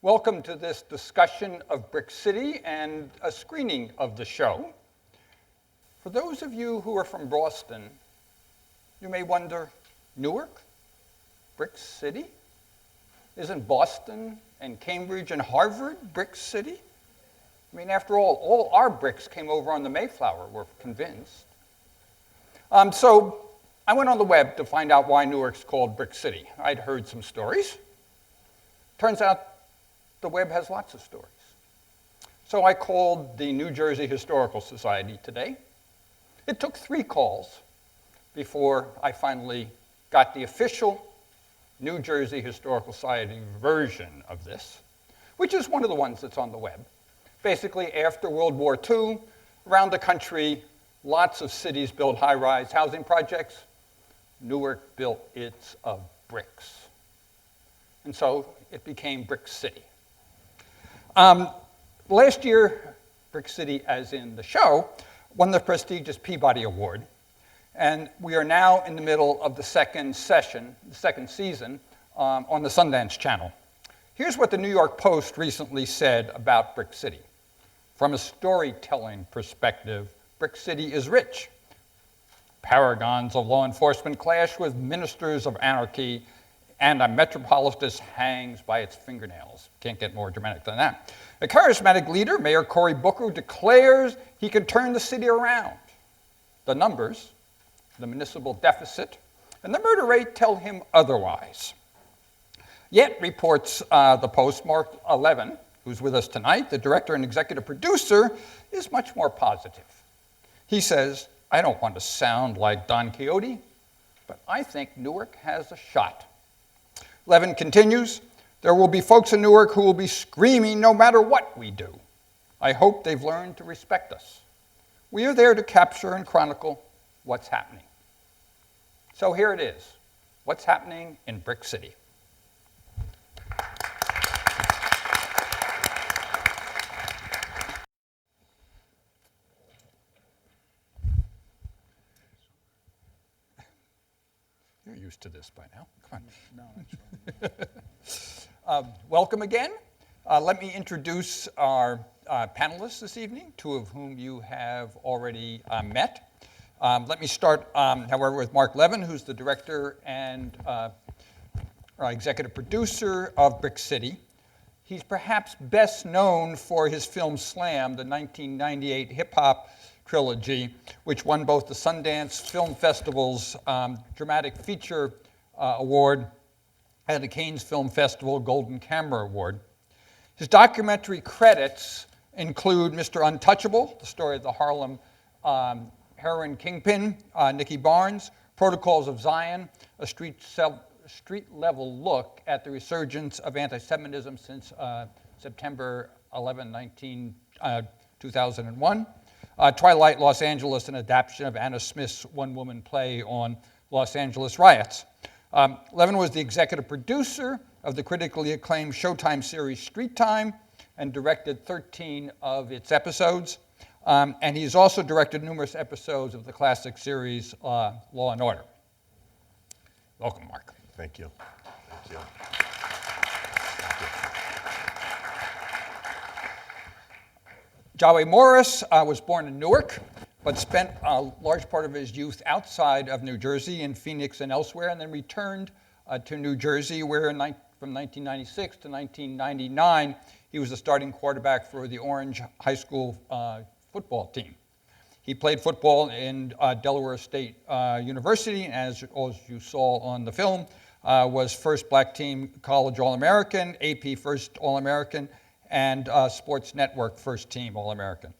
Welcome to this discussion of Brick City and a screening of the show. For those of you who are from Boston, you may wonder, Newark? Brick City? Isn't Boston and Cambridge and Harvard Brick City? I mean, after all our bricks came over on the Mayflower, we're convinced. So I went on the web to find out why Newark's called Brick City. I'd heard some stories. Turns out the web has lots of stories. So I called the New Jersey Historical Society today. It took 3 calls before I finally got the official New Jersey Historical Society version of this, which is one of the ones that's on the web. Basically, after World War II, around the country, lots of cities built high-rise housing projects. Newark built its of bricks. And so it became Brick City. Last year, Brick City, as in the show, won the prestigious Peabody Award. And we are now in the middle of the second season on the Sundance Channel. Here's what the New York Post recently said about Brick City. From a storytelling perspective, Brick City is rich. Paragons of law enforcement clash with ministers of anarchy, and a metropolis hangs by its fingernails. Can't get more dramatic than that. A charismatic leader, Mayor Cory Booker, declares he can turn the city around. The numbers, the municipal deficit, and the murder rate tell him otherwise. Yet, reports the Post, Mark Levin, who's with us tonight, the director and executive producer, is much more positive. He says, I don't want to sound like Don Quixote, but I think Newark has a shot. Levin continues, there will be folks in Newark who will be screaming no matter what we do. I hope they've learned to respect us. We are there to capture and chronicle what's happening. So here it is, what's happening in Brick City. You're used to this by now. Come on. No, that's right. Welcome again. Let me introduce our panelists this evening, 2 of whom you have already met. Let me start, however, with Mark Levin, who's the director and executive producer of Brick City. He's perhaps best known for his film Slam, the 1998 hip-hop trilogy, which won both the Sundance Film Festival's Dramatic Feature Award and the Cannes Film Festival Golden Camera Award. His documentary credits include Mr. Untouchable, the story of the Harlem heroin kingpin, Nicky Barnes, Protocols of Zion, a street-level look at the resurgence of anti-Semitism since September 11, 2001, Twilight Los Angeles, an adaptation of Anna Smith's one-woman play on Los Angeles riots. Levin was the executive producer of the critically acclaimed Showtime series Street Time and directed 13 of its episodes. And he's also directed numerous episodes of the classic series Law and Order. Welcome, Mark. Thank you. Thank you. Jiwe Morris was born in Newark, but spent a large part of his youth outside of New Jersey, in Phoenix and elsewhere, and then returned to New Jersey, where from 1996 to 1999, he was the starting quarterback for the Orange High School football team. He played football in Delaware State University, and as you saw on the film, was first black team college All-American, AP first All-American, and Sports Network first team All-American.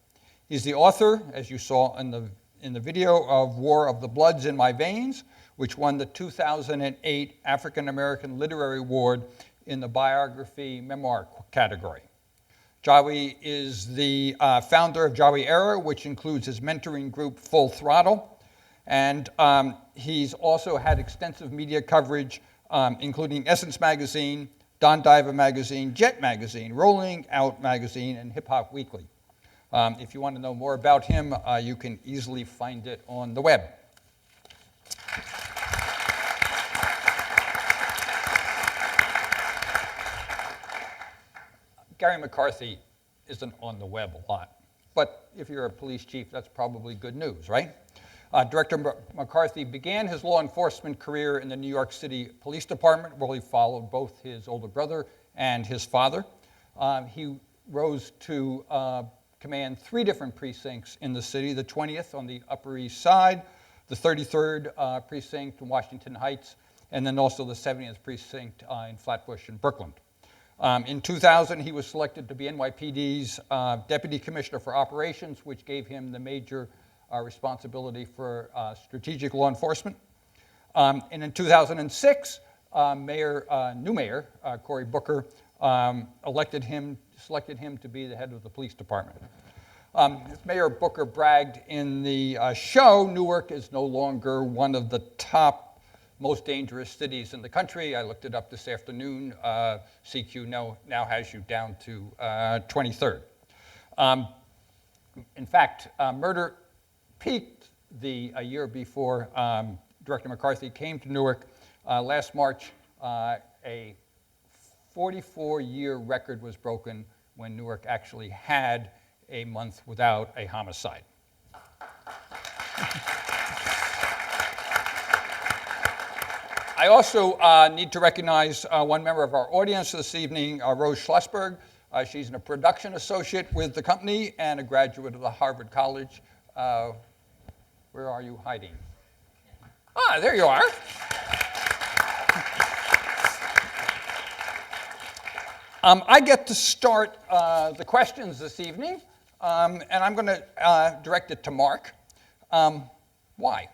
He's the author, as you saw in the video, of War of the Bloods in My Veins, which won the 2008 African American Literary Award in the biography memoir category. Jiwe is the founder of Jiwe Era, which includes his mentoring group Full Throttle, and he's also had extensive media coverage, including Essence Magazine, Don Diva Magazine, Jet Magazine, Rolling Out Magazine, and Hip Hop Weekly. If you want to know more about him, you can easily find it on the web. Garry McCarthy isn't on the web a lot. But if you're a police chief, that's probably good news, right? Director McCarthy began his law enforcement career in the New York City Police Department, where he followed both his older brother and his father. He rose to command 3 different precincts in the city: the 20th on the Upper East Side, the 33rd precinct in Washington Heights, and then also the 70th precinct in Flatbush and Brooklyn. In 2000, he was selected to be NYPD's Deputy Commissioner for Operations, which gave him the major responsibility for strategic law enforcement. And in 2006, new mayor, Cory Booker, selected him to be the head of the police department. As Mayor Booker bragged in the show, Newark is no longer one of the top most dangerous cities in the country. I looked it up this afternoon. CQ now has you down to 23rd. In fact, murder peaked a year before Director McCarthy came to Newark. Last March, a 44-year record was broken when Newark actually had a month without a homicide. I also need to recognize one member of our audience this evening, Rose Schlossberg. She's a production associate with the company and a graduate of the Harvard College. Where are you hiding? Ah, there you are. I get to start the questions this evening, and I'm going to direct it to Mark. Why?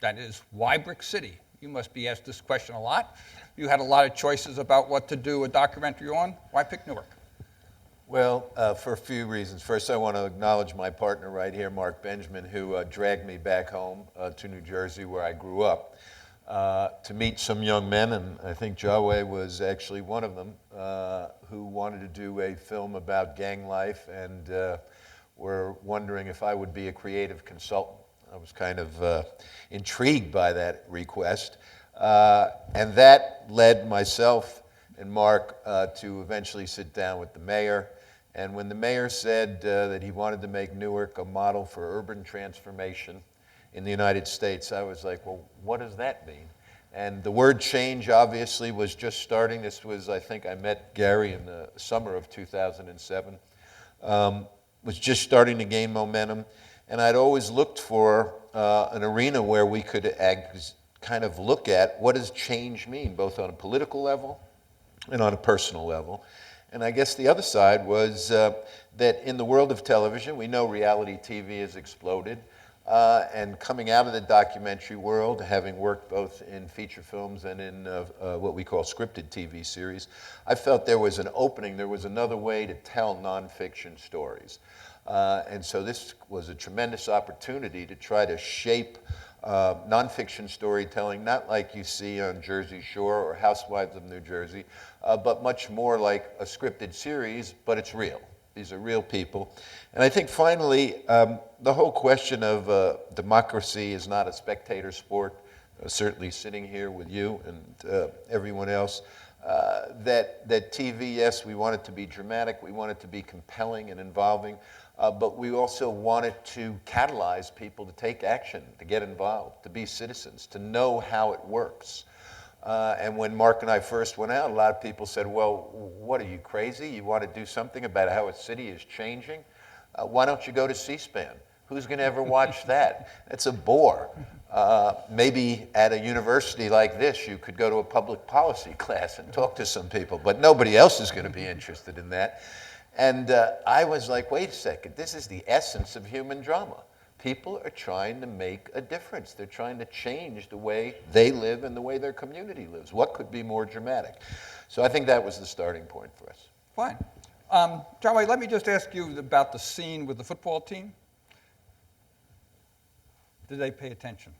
That is, why Brick City? You must be asked this question a lot. You had a lot of choices about what to do a documentary on. Why pick Newark? Well, for a few reasons. First, I want to acknowledge my partner right here, Mark Benjamin, who dragged me back home to New Jersey, where I grew up, to meet some young men, and I think Jiwe was actually one of them, who wanted to do a film about gang life and were wondering if I would be a creative consultant. I was kind of intrigued by that request, and that led myself and Mark to eventually sit down with the mayor. And when the mayor said that he wanted to make Newark a model for urban transformation in the United States, I was like, well, what does that mean? And the word change obviously was just starting. This was, I think I met Garry in the summer of 2007. Was just starting to gain momentum. And I'd always looked for an arena where we could kind of look at what does change mean, both on a political level and on a personal level. And I guess the other side was that in the world of television, we know reality TV has exploded. And coming out of the documentary world, having worked both in feature films and in what we call scripted TV series, I felt there was an opening, there was another way to tell nonfiction stories. And so this was a tremendous opportunity to try to shape nonfiction storytelling, not like you see on Jersey Shore or Housewives of New Jersey, but much more like a scripted series, but it's real. These are real people. And I think finally, the whole question of democracy is not a spectator sport, certainly sitting here with you and everyone else, that TV, yes, we want it to be dramatic, we want it to be compelling and involving, but we also wanted to catalyze people to take action, to get involved, to be citizens, to know how it works. And when Mark and I first went out, a lot of people said, well, what are you, crazy? You want to do something about how a city is changing? Why don't you go to C-SPAN? Who's going to ever watch that? It's a bore. Maybe at a university like this, you could go to a public policy class and talk to some people, but nobody else is going to be interested in that. And I was like, wait a second, this is the essence of human drama. People are trying to make a difference. They're trying to change the way they live and the way their community lives. What could be more dramatic? So I think that was the starting point for us. Fine. Jiwe, let me just ask you about the scene with the football team. Did they pay attention?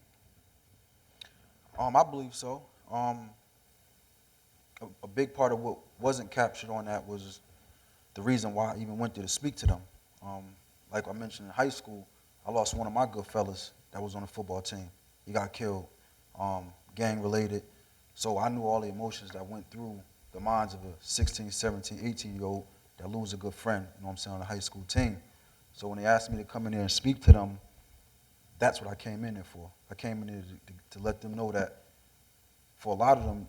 I believe so. A big part of what wasn't captured on that was the reason why I even went there to speak to them. Like I mentioned in high school, I lost one of my good fellas that was on the football team. He got killed, gang-related. So I knew all the emotions that went through the minds of a 16, 17, 18-year-old that lose a good friend, you know what I'm saying, on the high school team. So when they asked me to come in there and speak to them, that's what I came in there for. I came in there to let them know that for a lot of them,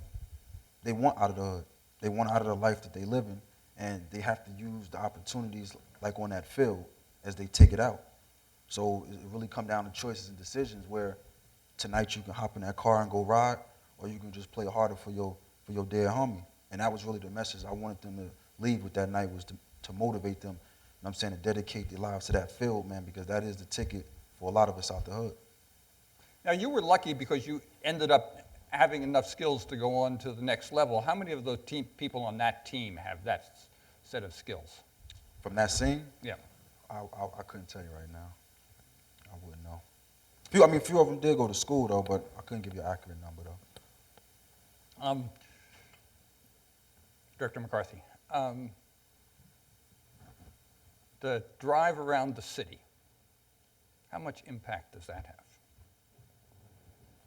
they want out of the hood. They want out of the life that they live in, and they have to use the opportunities like on that field as they take it out. So it really come down to choices and decisions where tonight you can hop in that car and go ride, or you can just play harder for your dead homie. And that was really the message I wanted them to leave with that night, was to motivate them, you know what I'm saying, to dedicate their lives to that field, man, because that is the ticket for a lot of us out the hood. Now, you were lucky because you ended up having enough skills to go on to the next level. How many of those people on that team have that set of skills? From that scene? Yeah. I couldn't tell you right now. I wouldn't know. Few of them did go to school, though, but I couldn't give you an accurate number, though. Director McCarthy, the drive around the city, how much impact does that have?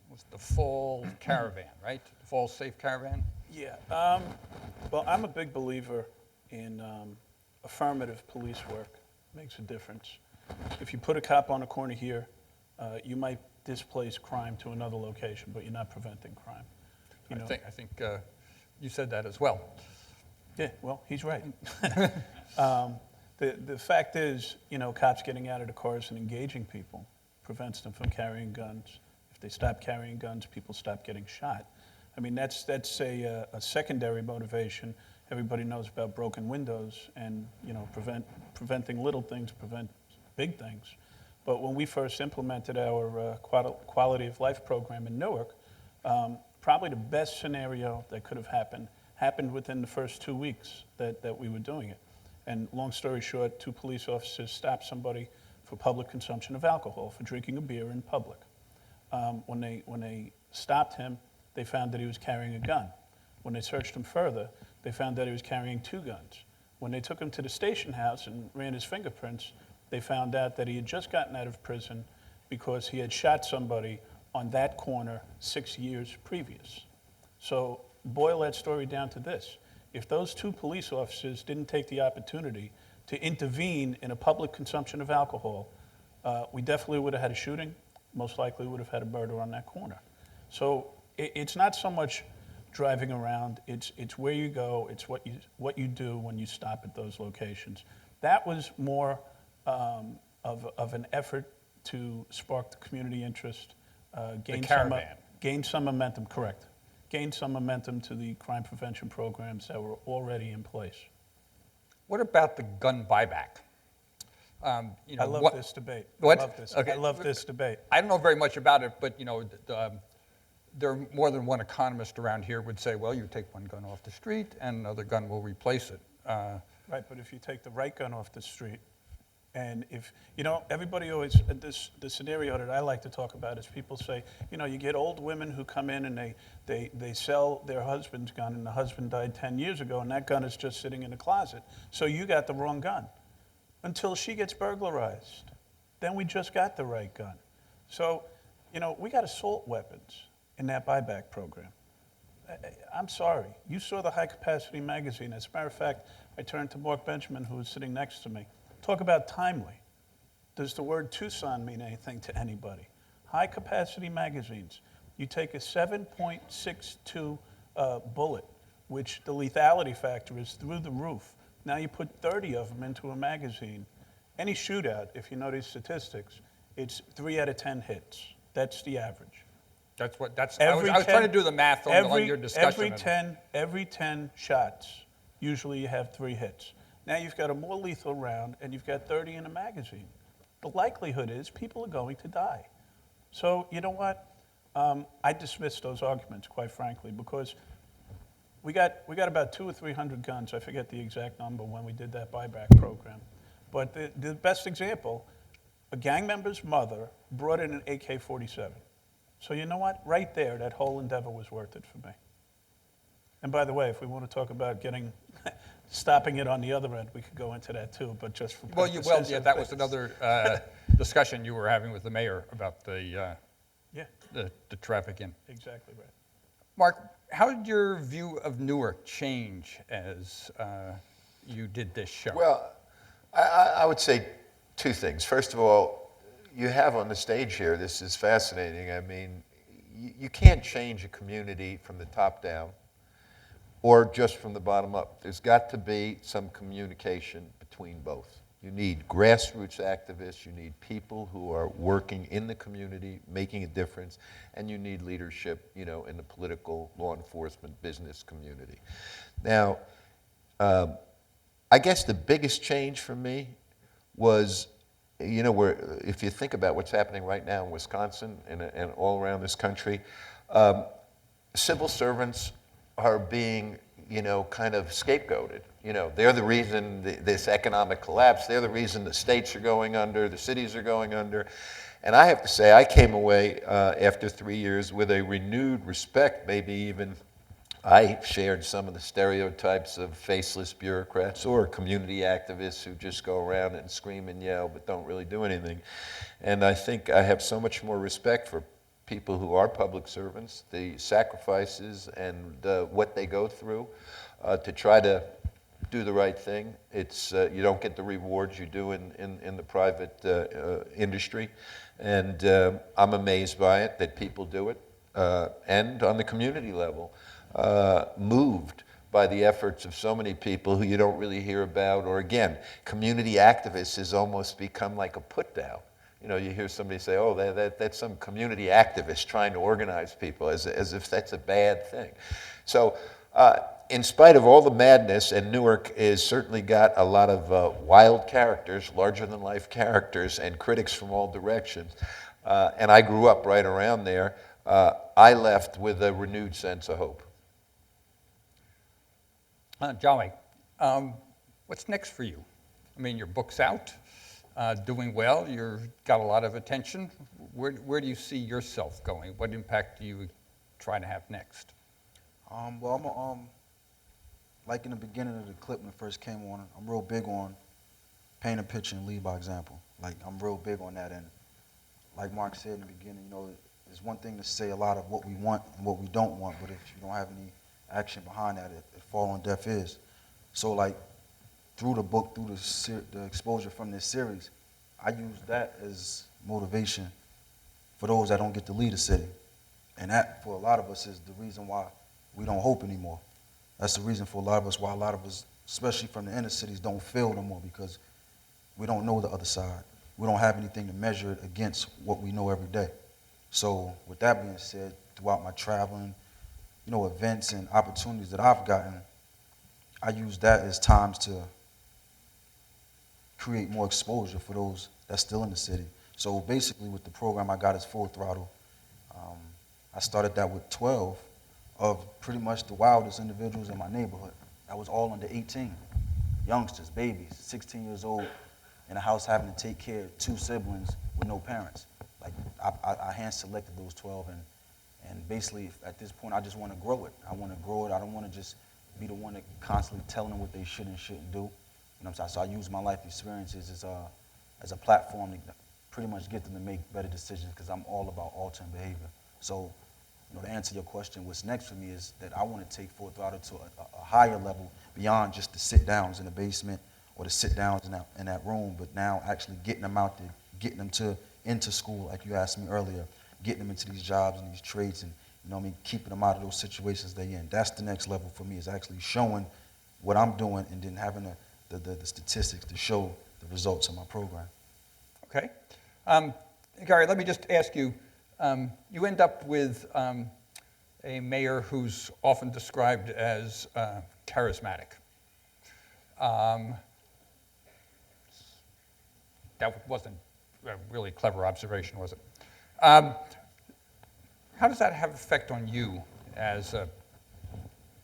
It was the fall caravan, right? The fall safe caravan? Yeah. Well, I'm a big believer in affirmative police work. Makes a difference. If you put a cop on a corner here, you might displace crime to another location, but you're not preventing crime. I think you said that as well. Yeah, well, he's right. The fact is, cops getting out of the cars and engaging people prevents them from carrying guns. If they stop carrying guns, people stop getting shot. I mean, that's a secondary motivation. Everybody knows about broken windows, and preventing little things prevent big things. But when we first implemented our quality of life program in Newark, probably the best scenario that could have happened within the first 2 weeks that we were doing it. And long story short, 2 police officers stopped somebody for public consumption of alcohol, for drinking a beer in public. When they stopped him, they found that he was carrying a gun. When they searched him further, they found that he was carrying 2 guns. When they took him to the station house and ran his fingerprints, they found out that he had just gotten out of prison because he had shot somebody on that corner 6 years previous. So boil that story down to this. If those 2 police officers didn't take the opportunity to intervene in a public consumption of alcohol, we definitely would have had a shooting, most likely would have had a murder on that corner. So it's not so much driving around, it's where you go, it's what you do when you stop at those locations. That was more of an effort to spark the community interest, gain some momentum, correct. Gain some momentum to the crime prevention programs that were already in place. What about the gun buyback? I love this debate. What? I love this. Okay. I love this debate. I don't know very much about it, but there are more than one economist around here would say, well, you take one gun off the street and another gun will replace it. Right, but if you take the right gun off the street, and if, everybody always, the scenario that I like to talk about is people say, you get old women who come in and they sell their husband's gun, and the husband died 10 years ago, and that gun is just sitting in the closet. So you got the wrong gun. Until she gets burglarized. Then we just got the right gun. So, we got assault weapons in that buyback program. I'm sorry. You saw the high-capacity magazine. As a matter of fact, I turned to Mark Benjamin, who was sitting next to me. Talk about timely. Does the word Tucson mean anything to anybody? High-capacity magazines. You take a 7.62 bullet, which the lethality factor is through the roof. Now you put 30 of them into a magazine. Any shootout, if you know these statistics, it's 3 out of 10 hits. That's the average. I was trying to do the math on your discussion. Every 10 shots, usually you have 3 hits. Now you've got a more lethal round, and you've got 30 in a magazine. The likelihood is people are going to die. So you know what? I dismiss those arguments, quite frankly, because we got about 200 or 300 guns. I forget the exact number when we did that buyback program. But the best example, a gang member's mother brought in an AK-47. So you know what? Right there, that whole endeavor was worth it for me. And by the way, if we want to talk about stopping it on the other end, we could go into that too, but just for yeah, that was another discussion you were having with the mayor about the traffic in. Exactly right. Mark, how did your view of Newark change as you did this show? Well, I would say two things. First of all, you have on the stage here, this is fascinating. I mean, you can't change a community from the top down or just from the bottom up. There's got to be some communication between both. You need grassroots activists, you need people who are working in the community, making a difference, and you need leadership, you know, in the political, law enforcement, business community. Now, I guess the biggest change for me was, you know, if you think about what's happening right now in Wisconsin and all around this country, civil servants are being, you know, kind of scapegoated. You know, they're the reason this economic collapse, they're the reason the states are going under, the cities are going under. And I have to say, I came away after 3 years with a renewed respect, maybe even I shared some of the stereotypes of faceless bureaucrats or community activists who just go around and scream and yell but don't really do anything. And I think I have so much more respect for people who are public servants, the sacrifices and what they go through to try to do the right thing. It's you don't get the rewards you do in the private industry, and I'm amazed by it that people do it. And on the community level, moved by the efforts of so many people who you don't really hear about, or again, community activists has almost become like a put down. You know, you hear somebody say, oh, that's some community activist trying to organize people, as if that's a bad thing. So in spite of all the madness, and Newark has certainly got a lot of wild characters, larger-than-life characters, and critics from all directions, and I grew up right around there, I left with a renewed sense of hope. Jiwe, what's next for you? I mean, your book's out, doing well, you've got a lot of attention. Where do you see yourself going? What impact do you try to have next? Well, like in the beginning of the clip when it first came on, I'm real big on paint a picture and lead by example. Like, I'm real big on that. And like Mark said in the beginning, you know, it's one thing to say a lot of what we want and what we don't want, but if you don't have any action behind that, it fall on deaf ears. So like, through the book, through the exposure from this series, I use that as motivation for those that don't get to lead a city. And that, for a lot of us, is the reason why we don't hope anymore. That's the reason for a lot of us, why a lot of us, especially from the inner cities, don't feel no more, because we don't know the other side. We don't have anything to measure it against what we know every day. So with that being said, throughout my traveling, you know, events and opportunities that I've gotten, I use that as times to create more exposure for those that's still in the city. So basically with the program I got is Full Throttle. I started that with 12 of pretty much the wildest individuals in my neighborhood. That was all under 18. Youngsters, babies, 16 years old, in a house having to take care of 2 siblings with no parents. Like, I hand-selected those 12, and basically at this point I just want to grow it. I want to grow it. I don't want to just be the one that constantly telling them what they should and shouldn't do. You know what I'm saying? So I use my life experiences as a platform to pretty much get them to make better decisions, because I'm all about altering behavior. So, you know, to answer your question, what's next for me is that I want to take Full Throttle to a higher level beyond just the sit-downs in the basement or the sit-downs in that room, but now actually getting them out there, getting them into school, like you asked me earlier, getting them into these jobs and these trades, and, you know what I mean, keeping them out of those situations they're in. That's the next level for me, is actually showing what I'm doing and then having the statistics to show the results of my program. Okay. Gary, let me just ask you, you end up with a mayor who's often described as charismatic. That wasn't a really clever observation, was it? How does that have effect on you as a,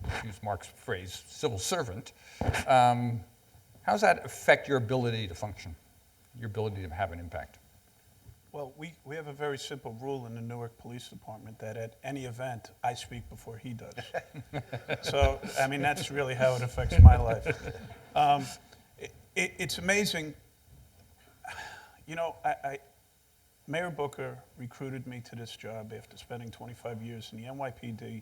to use Mark's phrase, civil servant? How does that affect your ability to function, your ability to have an impact? Well, we have a very simple rule in the Newark Police Department that at any event, I speak before he does. So, I mean, that's really how it affects my life. It's amazing. You know, Mayor Booker recruited me to this job after spending 25 years in the NYPD.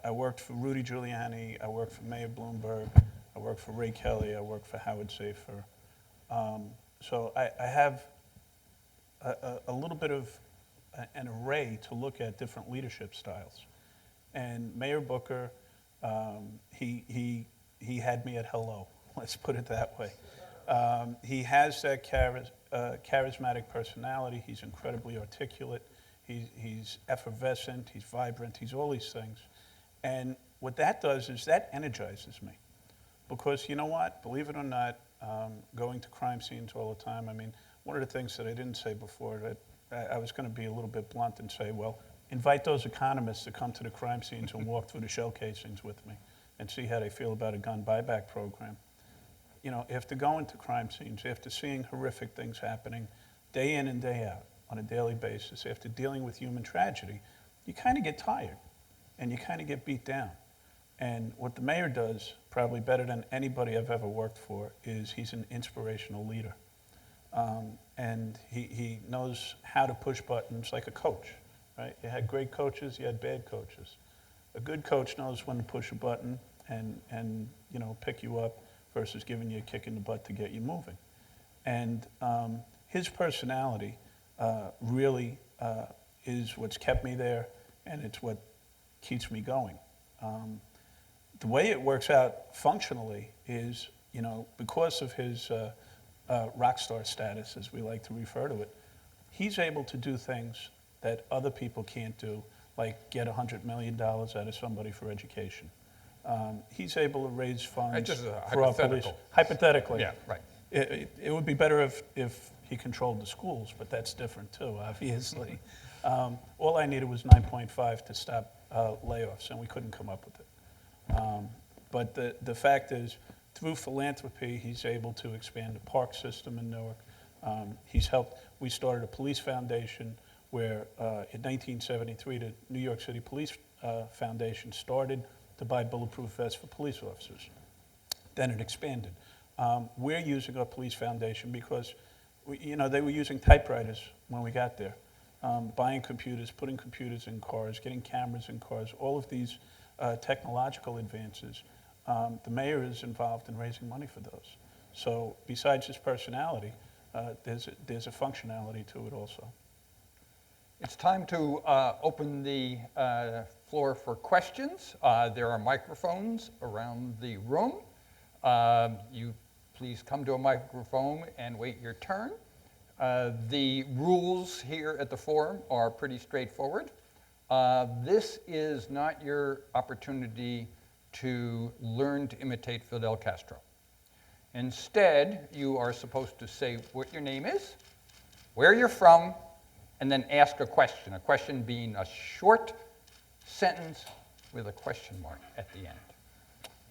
I worked for Rudy Giuliani. I worked for Mayor Bloomberg. I I work for Ray Kelly, I work for Howard Safer. So I have a little bit of an array to look at different leadership styles. And Mayor Booker, he had me at hello, let's put it that way. He has that charismatic personality. He's incredibly articulate. He's effervescent. He's vibrant. He's all these things. And what that does is that energizes me. Because you know what? Believe it or not, going to crime scenes all the time, I mean, one of the things that I didn't say before, that I was going to be a little bit blunt and say, well, invite those economists to come to the crime scenes and walk through the shell casings with me and see how they feel about a gun buyback program. You know, after going to crime scenes, after seeing horrific things happening day in and day out on a daily basis, after dealing with human tragedy, you kind of get tired and you kind of get beat down. And what the mayor does, probably better than anybody I've ever worked for, is he's an inspirational leader. And he knows how to push buttons like a coach, right? You had great coaches, you had bad coaches. A good coach knows when to push a button and you know, pick you up versus giving you a kick in the butt to get you moving. And his personality really is what's kept me there, and it's what keeps me going. The way it works out functionally is, you know, because of his rock star status, as we like to refer to it, he's able to do things that other people can't do, like get $100 million out of somebody for education. He's able to raise funds Just a for our police. hypothetical. Hypothetically. Yeah, right. It would be better if he controlled the schools, but that's different too, obviously. All I needed was 9.5 to stop layoffs, and we couldn't come up with it. But the fact is, through philanthropy, he's able to expand the park system in Newark. He's helped. We started a police foundation where in 1973, the New York City Police Foundation started to buy bulletproof vests for police officers. Then it expanded. We're using our police foundation because they were using typewriters when we got there, buying computers, putting computers in cars, getting cameras in cars, all of these technological advances. The mayor is involved in raising money for those. So besides his personality, there's a functionality to it also. It's time to open the floor for questions. There are microphones around the room. You please come to a microphone and wait your turn. The rules here at the forum are pretty straightforward. This is not your opportunity to learn to imitate Fidel Castro. Instead, you are supposed to say what your name is, where you're from, and then ask a question being a short sentence with a question mark at the end.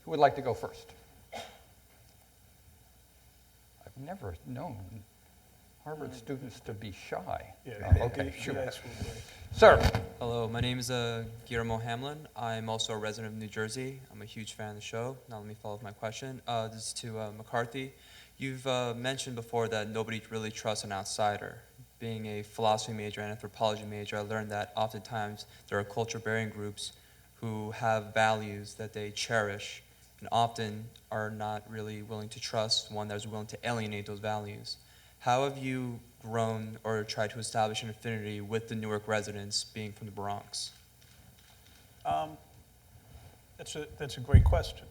Who would like to go first? I've never known Harvard students to be shy. Yeah. Oh, okay, sure. Yes, we'll wait. Sir. Hello, my name is Guillermo Hamlin. I'm also a resident of New Jersey. I'm a huge fan of the show. Now let me follow up my question. This is to McCarthy. You've mentioned before that nobody really trusts an outsider. Being a philosophy major and anthropology major, I learned that oftentimes there are culture-bearing groups who have values that they cherish and often are not really willing to trust one that is willing to alienate those values. How have you grown or tried to establish an affinity with the Newark residents being from the Bronx? That's a great question.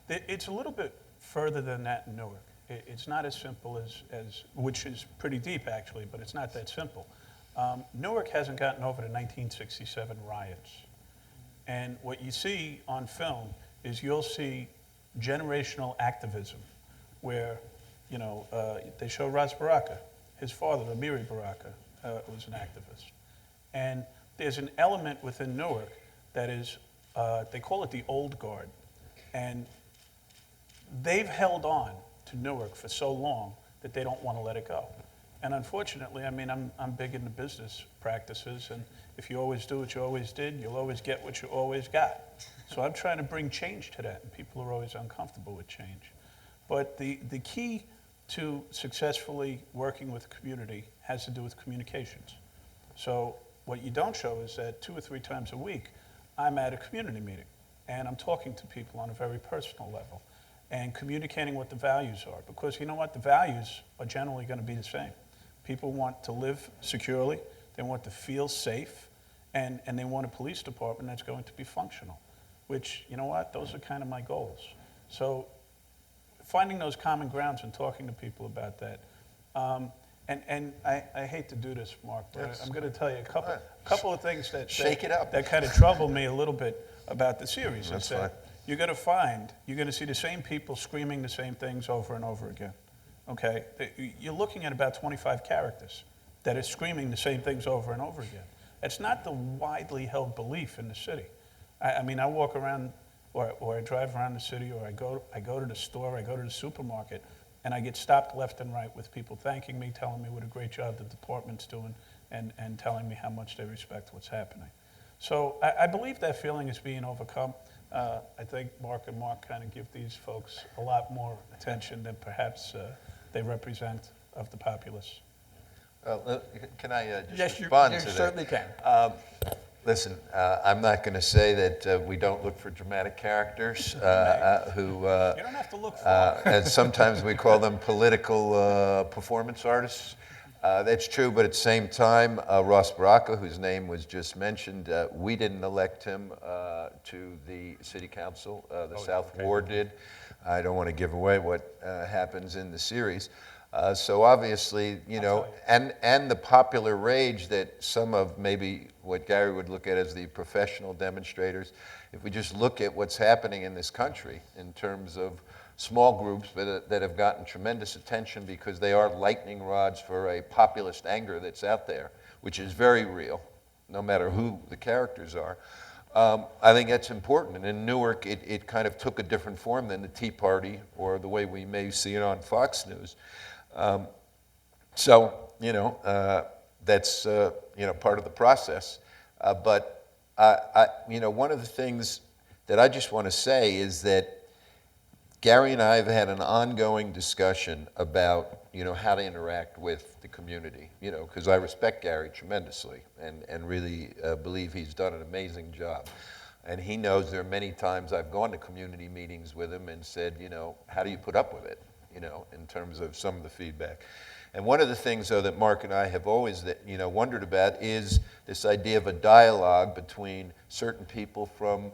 It's a little bit further than that in Newark. It's not as simple as which is pretty deep actually, but it's not that simple. Newark hasn't gotten over the 1967 riots. And what you see on film is you'll see generational activism where, they show Ras Baraka. His father, Amiri Baraka, was an activist. And there's an element within Newark that is, they call it the old guard. And they've held on to Newark for so long that they don't want to let it go. And unfortunately, I'm big into business practices, and if you always do what you always did, you'll always get what you always got. So I'm trying to bring change to that, and people are always uncomfortable with change. But the key to successfully working with the community has to do with communications. So what you don't show is that 2 or 3 times a week, I'm at a community meeting, and I'm talking to people on a very personal level. and communicating what the values are. Because you know what? The values are generally going to be the same. People want to live securely, they want to feel safe, and they want a police department that's going to be functional, which, you know what? Those are kind of my goals. So finding those common grounds and talking to people about that. And I hate to do this, Mark, but Yes. I'm going to tell you a couple of things that Shake it up. that kind of trouble me a little bit about the series. That's Is that fine. you're going to see the same people screaming the same things over and over again. Okay, you're looking at about 25 characters that are screaming the same things over and over again. It's not the widely held belief in the city. I mean, I walk around, or I drive around the city, or I go to the store, I go to the supermarket, and I get stopped left and right with people thanking me, telling me what a great job the department's doing, and telling me how much they respect what's happening. So I believe that feeling is being overcome. I think Mark and Mark kind of give these folks a lot more attention than perhaps they represent of the populace. Can I just Yes, respond you to that? certainly can. Listen, I'm not going to say that we don't look for dramatic characters who, You don't have to look for and sometimes we call them political performance artists. That's true, but at the same time, Ross Baraka, whose name was just mentioned, we didn't elect him to the city council. The South Ward did. I don't want to give away what happens in the series. So obviously, you know, and the popular rage that some of maybe what Gary would look at as the professional demonstrators, if we just look at what's happening in this country in terms of small groups that have gotten tremendous attention because they are lightning rods for a populist anger that's out there, which is very real, no matter who the characters are. I think that's important. And in Newark, it kind of took a different form than the Tea Party or the way we may see it on Fox News. So, you know, that's, you know, part of the process. But, you know, one of the things that I just want to say is that Gary and I have had an ongoing discussion about, you know, how to interact with the community, you know, because I respect Gary tremendously and really believe he's done an amazing job. And he knows there are many times I've gone to community meetings with him and said, you know, how do you put up with it, you know, in terms of some of the feedback. And one of the things, though, that Mark and I have always, you know, wondered about is this idea of a dialogue between certain people from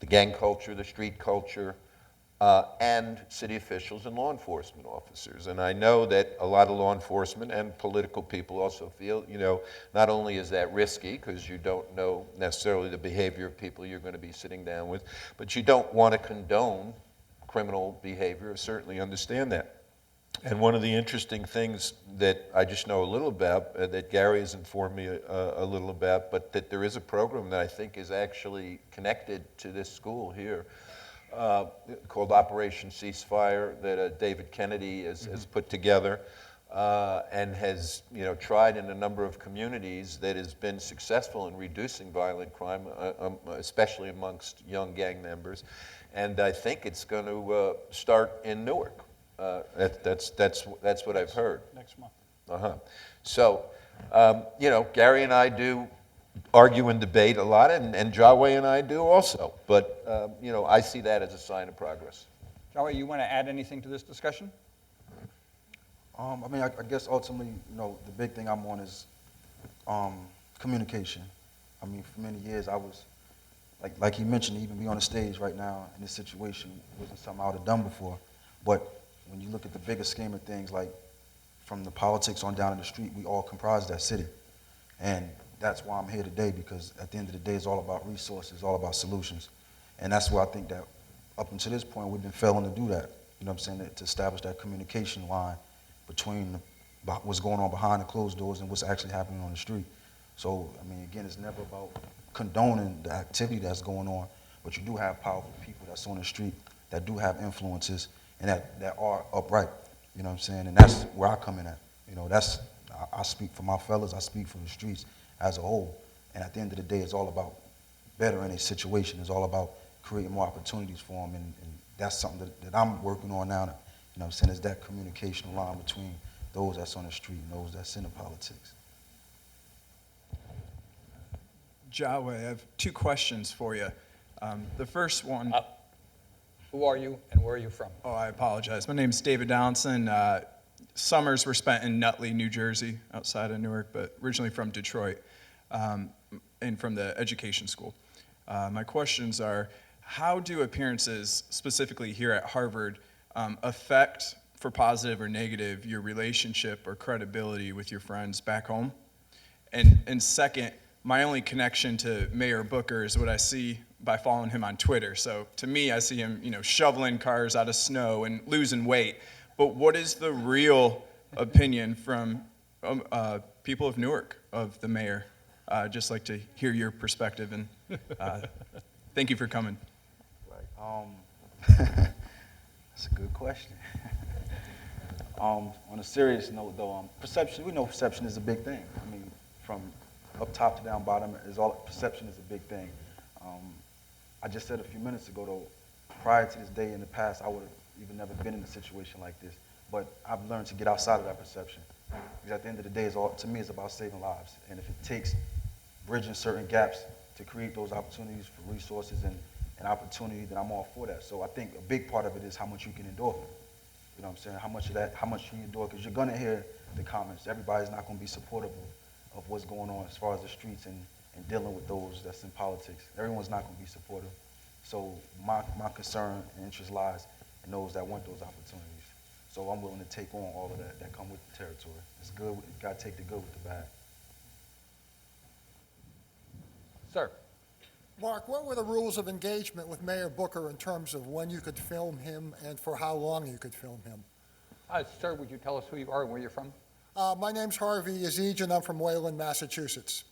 the gang culture, the street culture, and city officials and law enforcement officers. And I know that a lot of law enforcement and political people also feel, you know, not only is that risky, because you don't know necessarily the behavior of people you're going to be sitting down with, but you don't want to condone criminal behavior, or certainly understand that. And one of the interesting things that I just know a little about, that Gary has informed me a little about, but that there is a program that I think is actually connected to this school here, called Operation Ceasefire, that David Kennedy has put together and has, you know, tried in a number of communities that has been successful in reducing violent crime, especially amongst young gang members. And I think it's going to start in Newark. That's what I've heard. next month. So, you know, Gary and I do argue and debate a lot, and Jiwe and I do also. But, you know, I see that as a sign of progress. Joey, you want to add anything to this discussion? I mean, I guess ultimately, you know, the big thing I'm on is communication. I mean, for many years, I was, like he mentioned, even be on the stage right now in this situation wasn't something I would have done before. But when you look at the bigger scheme of things, like from the politics on down in the street, we all comprise that city. And that's why I'm here today, because at the end of the day, it's all about resources, all about solutions. And that's where I think that up until this point, we've been failing to do that. You know what I'm saying? To establish that communication line between what's going on behind the closed doors and what's actually happening on the street. So, I mean, again, it's never about condoning the activity that's going on, but you do have powerful people that's on the street that do have influences and that are upright. You know what I'm saying? And that's where I come in at. You know, I speak for my fellas, I speak for the streets as a whole. And at the end of the day, it's all about bettering a situation. It's all about creating more opportunities for them. And that's something that I'm working on now. You know what I'm saying? Is that communication line between those that's on the street and those that's in the politics. Jiwe, I have two questions for you. The first one, Who are you and where are you from? Oh, I apologize. My name is David Donaldson. Summers were spent in Nutley, New Jersey, outside of Newark, but originally from Detroit, and from the education school. My questions are, how do appearances, specifically here at Harvard, affect, for positive or negative, your relationship or credibility with your friends back home? And second, my only connection to Mayor Booker is what I see by following him on Twitter. So to me, I see him, shoveling cars out of snow and losing weight. But what is the real opinion from people of Newark of the mayor? I'd just like to hear your perspective, and thank you for coming. Right. That's a good question. On a serious note, though, perception. We know perception is a big thing. I mean, from up top to down bottom, perception is a big thing. I just said a few minutes ago, though, prior to this day in the past, I would have even never been in a situation like this. But I've learned to get outside of that perception. Because at the end of the day, to me, it's about saving lives. And if it takes bridging certain gaps to create those opportunities for resources and opportunity, then I'm all for that. So I think a big part of it is how much you can endure. You know what I'm saying? How much you endure, because you're gonna hear the comments. Everybody's not gonna be supportive of what's going on as far as the streets and dealing with those that's in politics. Everyone's not gonna be supportive. So my concern and interest lies in those that want those opportunities. So I'm willing to take on all of that come with the territory. It's good, you gotta take the good with the bad. Sir. Mark, what were the rules of engagement with Mayor Booker in terms of when you could film him and for how long you could film him? Sir, would you tell us who you are and where you're from? My name's Harvey Yazid, and I'm from Wayland, Massachusetts.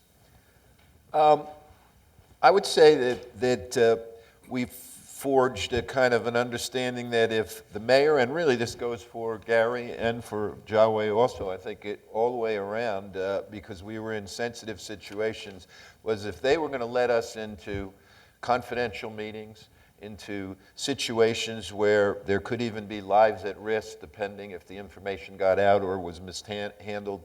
I would say that we've forged a kind of an understanding that if the mayor, and really this goes for Gary and for Jiwe also, I think it all the way around, because we were in sensitive situations, was if they were going to let us into confidential meetings, into situations where there could even be lives at risk, depending if the information got out or was mishandled,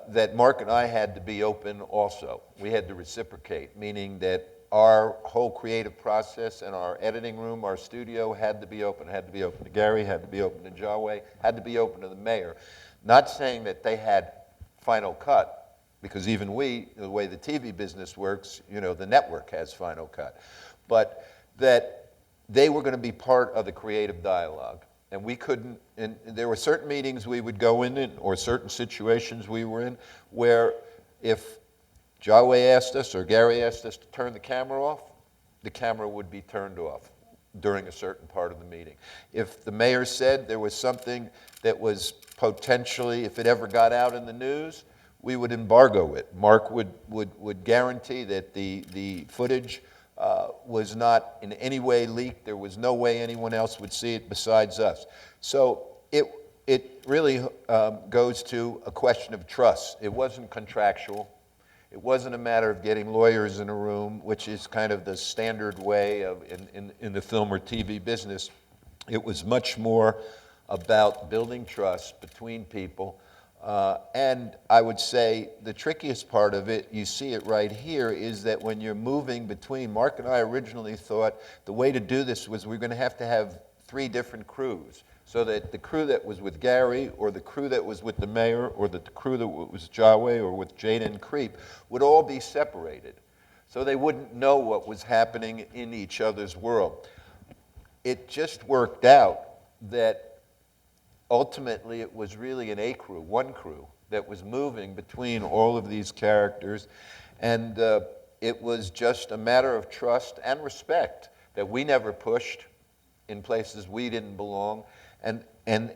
that Mark and I had to be open also. We had to reciprocate, meaning that our whole creative process and our editing room, our studio had to be open. It had to be open to Gary, had to be open to Jiwe, had to be open to the mayor. Not saying that they had final cut, because even we, the way the TV business works, the network has final cut. But that they were going to be part of the creative dialogue. And we couldn't, and there were certain meetings we would go in, or certain situations we were in, where if Jiwe asked us or Gary asked us to turn the camera off, the camera would be turned off during a certain part of the meeting. If the mayor said there was something that was potentially, if it ever got out in the news, we would embargo it. Mark would guarantee that the footage was not in any way leaked. There was no way anyone else would see it besides us. So it really goes to a question of trust. It wasn't contractual. It wasn't a matter of getting lawyers in a room, which is kind of the standard way of in the film or TV business. It was much more about building trust between people. And I would say the trickiest part of it, you see it right here, is that when you're moving between, Mark and I originally thought the way to do this was we're going to have 3 different crews, so that the crew that was with Gary, or the crew that was with the mayor, or the crew that was Jiwe or with Jaden Creep would all be separated, so they wouldn't know what was happening in each other's world. It just worked out that ultimately it was really an crew, one crew, that was moving between all of these characters, and it was just a matter of trust and respect that we never pushed in places we didn't belong, and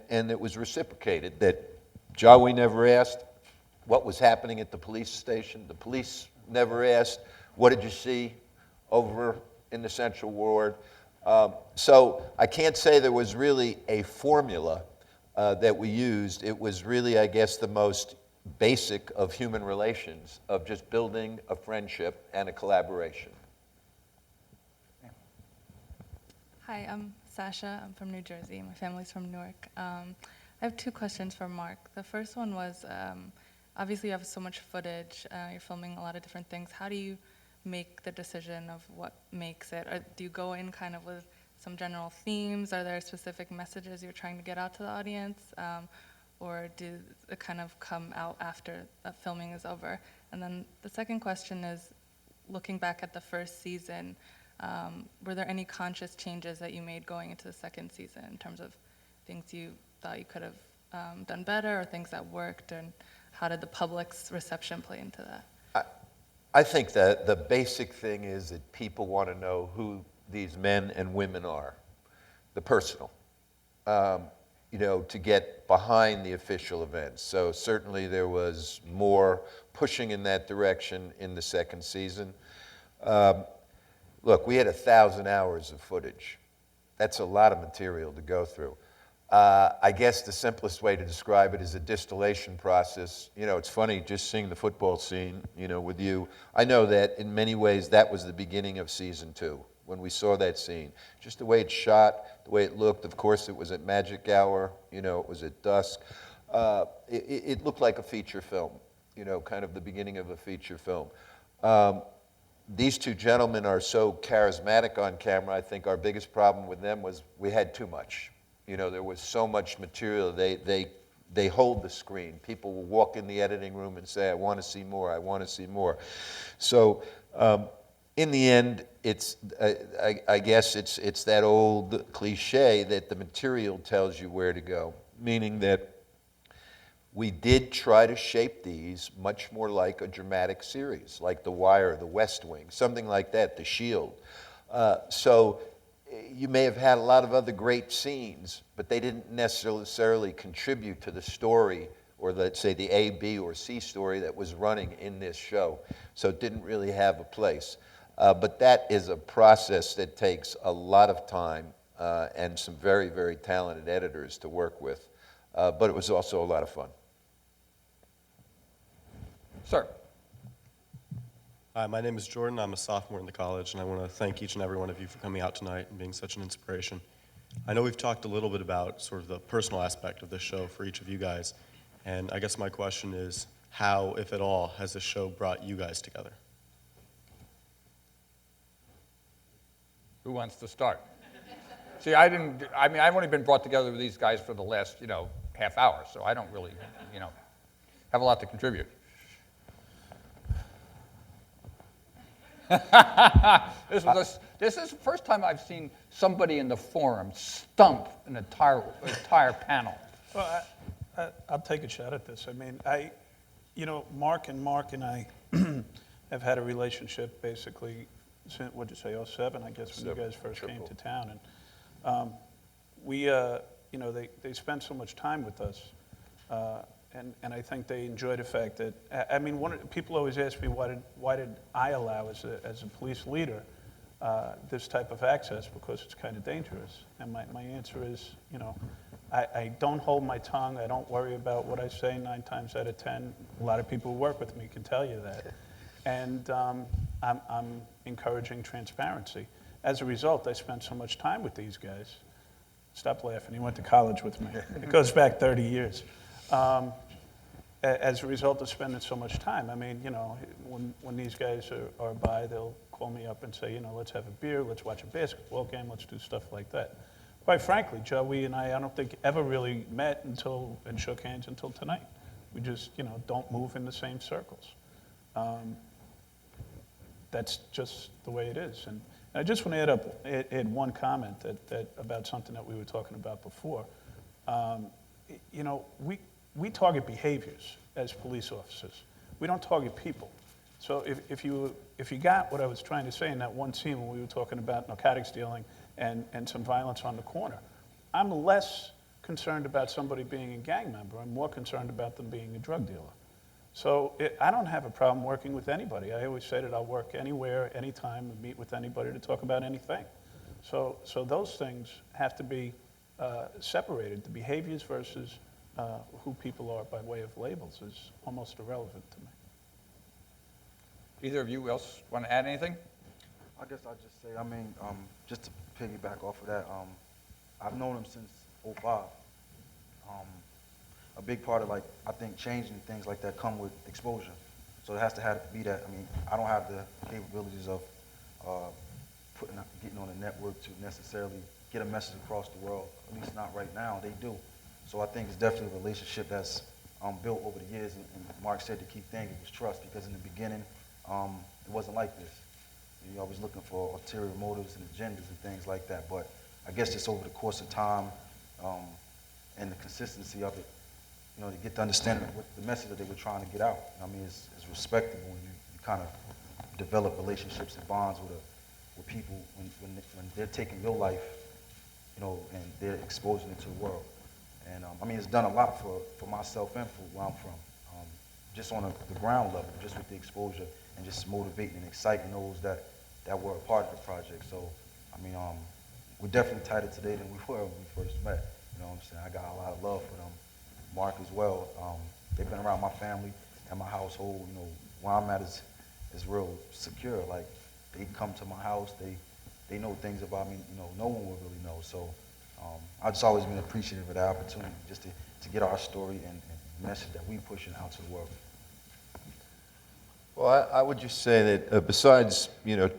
it was reciprocated, that Jiwe never asked what was happening at the police station. The police never asked, what did you see over in the Central Ward? So I can't say there was really a formula that we used. It was really, I guess, the most basic of human relations, of just building a friendship and a collaboration. Hi, I'm Sasha. I'm from New Jersey. My family's from Newark. I have 2 questions for Mark. The first one was, obviously you have so much footage, you're filming a lot of different things. How do you make the decision of what makes it? Or do you go in kind of with some general themes? Are there specific messages you're trying to get out to the audience? Or did it kind of come out after filming is over? And then the second question is, looking back at the first season, were there any conscious changes that you made going into the second season in terms of things you thought you could have done better or things that worked, and how did the public's reception play into that? I think that the basic thing is that people want to know who these men and women are, the personal, to get behind the official events. So certainly there was more pushing in that direction in the second season. Look, we had 1,000 hours of footage. That's a lot of material to go through. I guess the simplest way to describe it is a distillation process. It's funny just seeing the football scene, with you. I know that in many ways that was the beginning of season 2, when we saw that scene. Just the way it's shot, the way it looked. Of course, it was at magic hour, it was at dusk. It looked like a feature film, kind of the beginning of a feature film. These two gentlemen are so charismatic on camera. I think our biggest problem with them was we had too much. There was so much material. They hold the screen. People will walk in the editing room and say, I want to see more, I want to see more. So in the end, I guess it's that old cliche that the material tells you where to go, meaning that we did try to shape these much more like a dramatic series, like The Wire, The West Wing, something like that, The Shield. So you may have had a lot of other great scenes, but they didn't necessarily contribute to the story, or let's say the A, B, or C story that was running in this show. So it didn't really have a place. But that is a process that takes a lot of time and some very, very talented editors to work with. But it was also a lot of fun. Sir. Hi, my name is Jordan. I'm a sophomore in the college, and I want to thank each and every one of you for coming out tonight and being such an inspiration. I know we've talked a little bit about sort of the personal aspect of this show for each of you guys, and I guess my question is, how, if at all, has this show brought you guys together? Who wants to start? See, I've only been brought together with these guys for the last, half hour, so I don't really, have a lot to contribute. This is the first time I've seen somebody in the forum stump an entire panel. Well, I'll take a shot at this. I mean, Mark and I have had a relationship basically since, what'd you say, 2007, I guess, when you guys first came to town. And they spent so much time with us. And I think they enjoy the fact that, people always ask me why did I allow, as a police leader, this type of access, because it's kind of dangerous. And my answer is, I don't hold my tongue. I don't worry about what I say 9 times out of 10. A lot of people who work with me can tell you that. And I'm encouraging transparency. As a result, I spent so much time with these guys. Stop laughing. He went to college with me. It goes back 30 years. As a result of spending so much time, when these guys are by, they'll call me up and say, let's have a beer, let's watch a basketball game, let's do stuff like that. Quite frankly, Joey and I don't think ever really met and shook hands until tonight. We just, don't move in the same circles. That's just the way it is. And I just want to add one comment that about something that we were talking about before. We target behaviors as police officers. We don't target people. So if you got what I was trying to say in that one scene when we were talking about narcotics dealing and some violence on the corner, I'm less concerned about somebody being a gang member. I'm more concerned about them being a drug dealer. So I don't have a problem working with anybody. I always say that I'll work anywhere, anytime, and meet with anybody to talk about anything. So those things have to be separated. The behaviors versus who people are by way of labels is almost irrelevant to me. Either of you else want to add anything? I guess I'll just say, just to piggyback off of that, I've known him since '05. A big part of, I think changing things like that come with exposure. So it has to be that. I don't have the capabilities of getting on a network to necessarily get a message across the world, at least not right now. They do. So I think it's definitely a relationship that's built over the years, and Mark said the key thing, it was trust, because in the beginning, it wasn't like this. You're always looking for ulterior motives and agendas and things like that, but I guess just over the course of time and the consistency of it, you know, to get the understanding of what the message that they were trying to get out. I mean, it's respectable when you kind of develop relationships and bonds with people when they're taking your life, you know, and they're exposing it to the world. And I mean, it's done a lot for myself and for where I'm from, just on the ground level, just with the exposure and just motivating and exciting those that were a part of the project. So, I mean, we're definitely tighter today than we were when we first met. You know what I'm saying? I got a lot of love for them. Mark as well. They've been around my family and my household. You know, where I'm at is real secure. Like, they come to my house, they know things about me, you know, no one would really know. So I've just always been appreciative of the opportunity just to get our story and message that we pushing out to the world. Well, I would just say that besides, you know,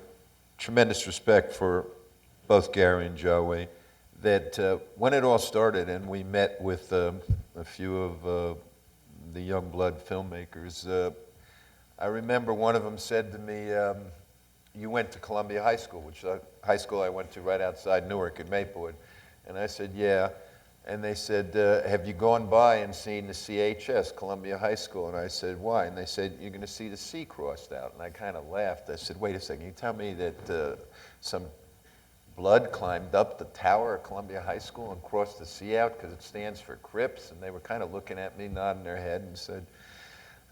tremendous respect for both Gary and Jiwe, that when it all started and we met with a few of the young blood filmmakers, I remember one of them said to me, you went to Columbia High School, which is a high school I went to right outside Newark in Maplewood. And I said, yeah. And they said, have you gone by and seen the CHS, Columbia High School? And I said, why? And they said, you're going to see the C crossed out. And I kind of laughed. I said, wait a second, you tell me that some blood climbed up the tower of Columbia High School and crossed the C out because it stands for Crips? And they were kind of looking at me, nodding their head, and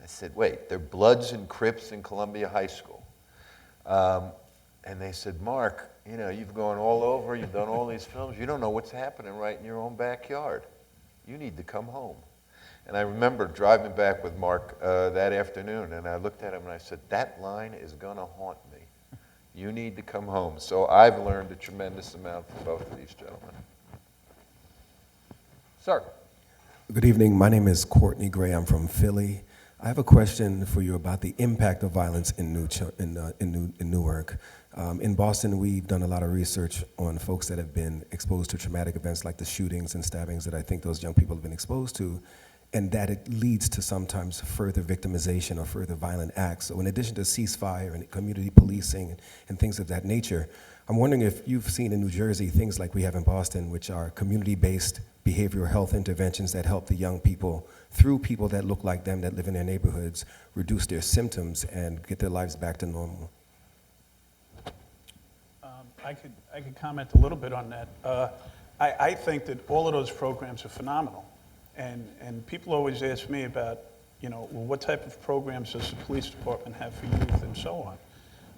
I said, wait, there are Bloods and Crips in Columbia High School. And they said, Mark, you know, you've gone all over, you've done all these films, you don't know what's happening right in your own backyard. You need to come home. And I remember driving back with Mark that afternoon, and I looked at him and I said, that line is going to haunt me. You need to come home. So I've learned a tremendous amount from both of these gentlemen. Sir. Good evening. My name is Courtney Gray. I'm from Philly. I have a question for you about the impact of violence in Newark. In Boston, we've done a lot of research on folks that have been exposed to traumatic events like the shootings and stabbings that I think those young people have been exposed to, and that it leads to sometimes further victimization or further violent acts. So in addition to ceasefire and community policing and things of that nature, I'm wondering if you've seen in New Jersey things like we have in Boston, which are community-based behavioral health interventions that help the young people, through people that look like them, that live in their neighborhoods, reduce their symptoms and get their lives back to normal. I could comment a little bit on that. I think that all of those programs are phenomenal. And people always ask me about, you know, well, what type of programs does the police department have for youth and so on.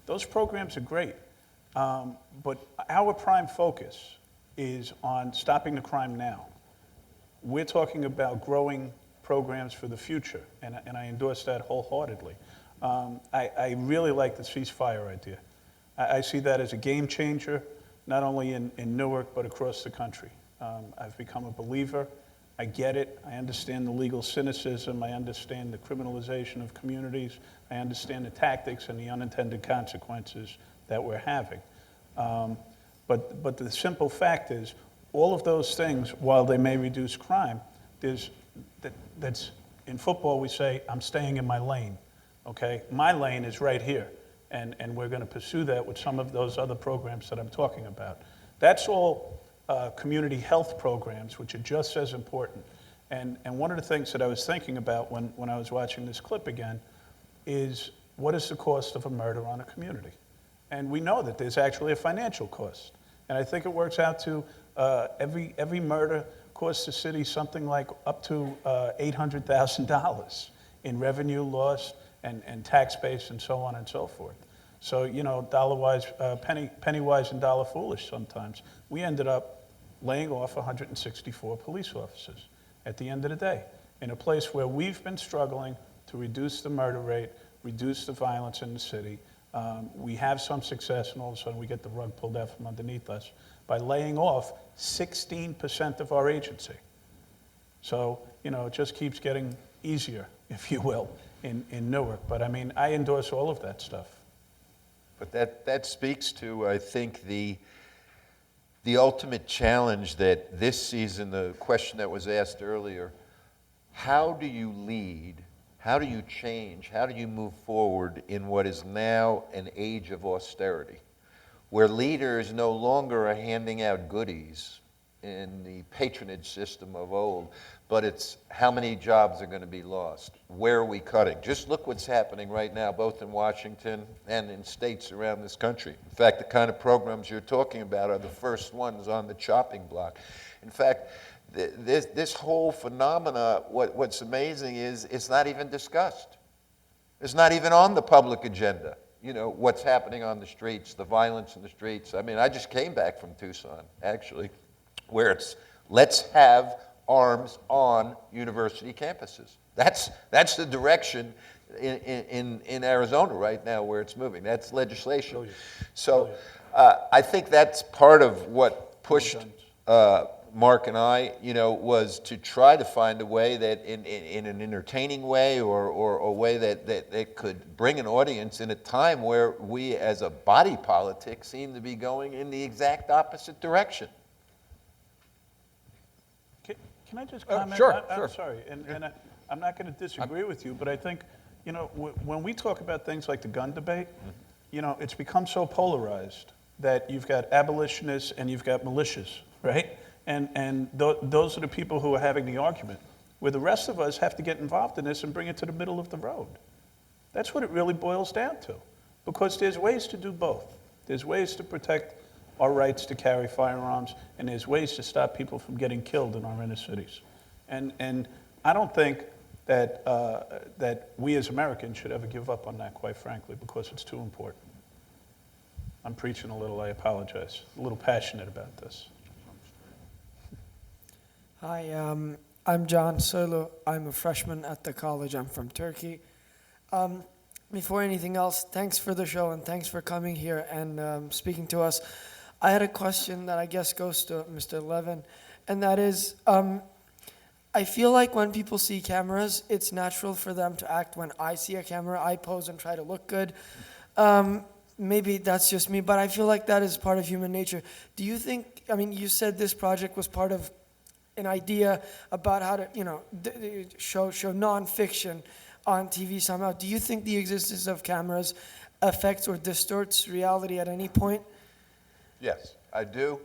Those programs are great. But our prime focus is on stopping the crime now. We're talking about growing programs for the future, and I endorse that wholeheartedly. I really like the ceasefire idea. I see that as a game changer, not only in Newark, but across the country. I've become a believer. I get it. I understand the legal cynicism. I understand the criminalization of communities. I understand the tactics and the unintended consequences that we're having. But the simple fact is, all of those things, while they may reduce crime, that's in football we say, I'm staying in my lane, okay? My lane is right here, and we're going to pursue that with some of those other programs that I'm talking about. That's all community health programs, which are just as important. And one of the things that I was thinking about when I was watching this clip again is, what is the cost of a murder on a community? And we know that there's actually a financial cost. And I think it works out to every murder costs the city something like up to $800,000 in revenue loss and tax base and so on and so forth. So, you know, dollar-wise, penny-wise and dollar-foolish sometimes. We ended up laying off 164 police officers at the end of the day, in a place where we've been struggling to reduce the murder rate, reduce the violence in the city. We have some success, and all of a sudden we get the rug pulled out from underneath us by laying off 16% of our agency. So, you know, it just keeps getting easier, if you will, in Newark. But I mean, I endorse all of that stuff. But that speaks to, I think, the ultimate challenge that this season, the question that was asked earlier, how do you lead? How do you change? How do you move forward in what is now an age of austerity, where leaders no longer are handing out goodies in the patronage system of old, but it's how many jobs are going to be lost? Where are we cutting? Just look what's happening right now, both in Washington and in states around this country. In fact, the kind of programs you're talking about are the first ones on the chopping block. In fact, this whole phenomena, what's amazing is it's not even discussed. It's not even on the public agenda. You know, what's happening on the streets, the violence in the streets. I mean, I just came back from Tucson, actually, where it's, let's have arms on university campuses. That's the direction in Arizona right now where it's moving. That's legislation. So I think that's part of what pushed Mark and I, was to try to find a way that in an entertaining way or a way that could bring an audience in a time where we as a body politic seem to be going in the exact opposite direction. Can I just comment? Sure. I'm sorry, and I'm not going to disagree with you, but I think, when we talk about things like the gun debate, it's become so polarized that you've got abolitionists and you've got militias, right? And those are the people who are having the argument, where the rest of us have to get involved in this and bring it to the middle of the road. That's what it really boils down to, because there's ways to do both. There's ways to protect our rights to carry firearms, and there's ways to stop people from getting killed in our inner cities. And I don't think that, that we as Americans should ever give up on that, quite frankly, because it's too important. I'm preaching a little, I apologize. A little passionate about this. Hi, I'm John Solo. I'm a freshman at the college. I'm from Turkey. Before anything else, thanks for the show and thanks for coming here and speaking to us. I had a question that I guess goes to Mr. Levin, and that is, I feel like when people see cameras, it's natural for them to act. When I see a camera, I pose and try to look good. Maybe that's just me, but I feel like that is part of human nature. Do you think, you said this project was part of an idea about how to, show nonfiction on TV somehow. Do you think the existence of cameras affects or distorts reality at any point? Yes, I do.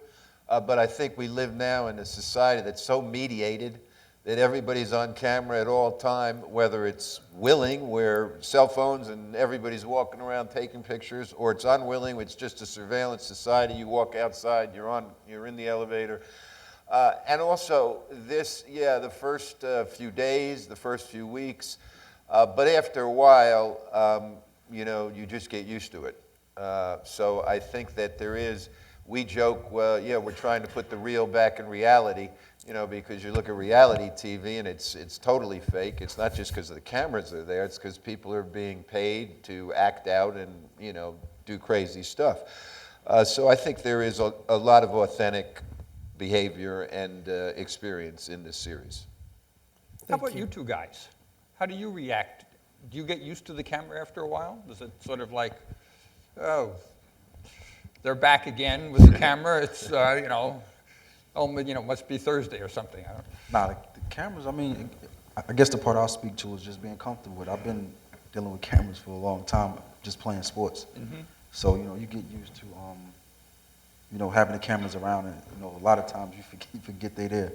But I think we live now in a society that's so mediated that everybody's on camera at all time, whether it's willing, where cell phones and everybody's walking around taking pictures, or it's unwilling, it's just a surveillance society. You walk outside, you're in the elevator. And also this, the first few days, the first few weeks, but after a while, you just get used to it. So I think that there is, we joke, we're trying to put the real back in reality, because you look at reality TV and it's totally fake. It's not just because the cameras are there, it's because people are being paid to act out and, do crazy stuff. So I think there is a lot of authentic behavior and experience in this series. How about you two guys? How do you react? Do you get used to the camera after a while? Is it sort of like, oh, they're back again with the camera? It's, must be Thursday or something. I don't know. Nah, the cameras, I guess the part I'll speak to is just being comfortable with. I've been dealing with cameras for a long time, just playing sports. Mm-hmm. So, you get used to, having the cameras around, and a lot of times you forget they're there.